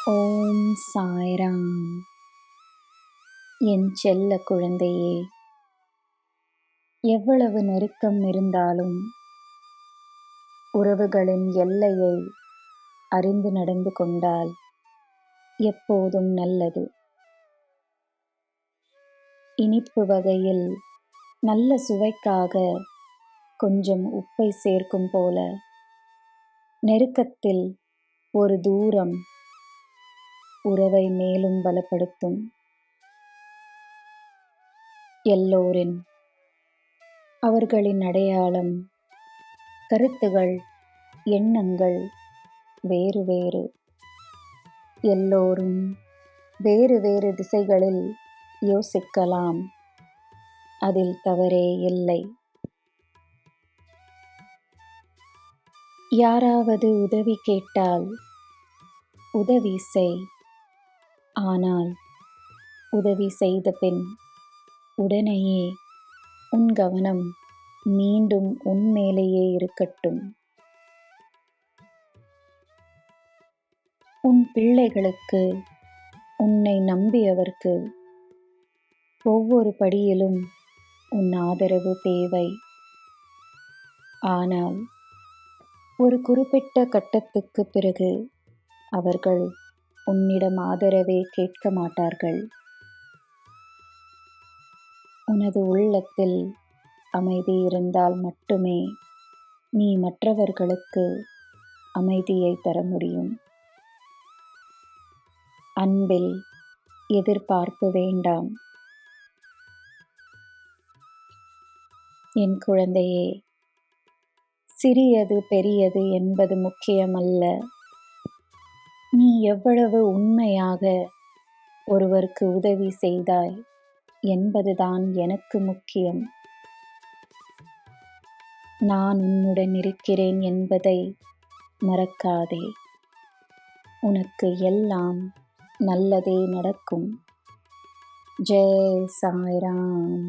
ஓம் சாய்ராம். என் செல்ல குழந்தையே, எவ்வளவு நெருக்கம் இருந்தாலும் உறவுகளின் எல்லையை அறிந்து நடந்து கொண்டால் எப்போதும் நல்லது. இனிப்பு வகையில் நல்ல சுவைக்காக கொஞ்சம் உப்பை சேர்க்கும் போல, நெருக்கத்தில் ஒரு தூரம் உறவை மேலும் பலப்படுத்தும். எல்லோரின் அவர்களின் அடையாளம், கருத்துகள், எண்ணங்கள் வேறு வேறு. எல்லோரும் வேறு வேறு திசைகளில் யோசிக்கலாம். அதில் தவறே இல்லை. யாராவது உதவி கேட்டால் உதவி செய். ஆனால் உதவி செய்த பின் உடனேயே உன் கவனம் மீண்டும் உன் மேலேயே இருக்கட்டும். உன் பிள்ளைகளுக்கு, உன்னை நம்பியவர்க்கு ஒவ்வொரு படியிலும் உன் ஆதரவு தேவை. ஆனால் ஒரு குறிப்பிட்ட கட்டத்துக்கு பிறகு அவர்கள் உன்னிடம் ஆதரவே கேட்க மாட்டார்கள். உனது உள்ளத்தில் அமைதி இருந்தால் மட்டுமே நீ மற்றவர்களுக்கு அமைதியை தர முடியும். அன்பில் எதிர்பார்ப்பு வேண்டாம். என் குழந்தையே, சிறியது பெரியது என்பது முக்கியமல்ல. நீ எவ்வளவு உண்மையாக ஒருவருக்கு உதவி செய்தாய் என்பதுதான் எனக்கு முக்கியம். நான் உன்னுடன் இருக்கிறேன் என்பதை மறக்காதே. உனக்கு எல்லாம் நல்லதே நடக்கும். ஜெய் சாய்ராம்.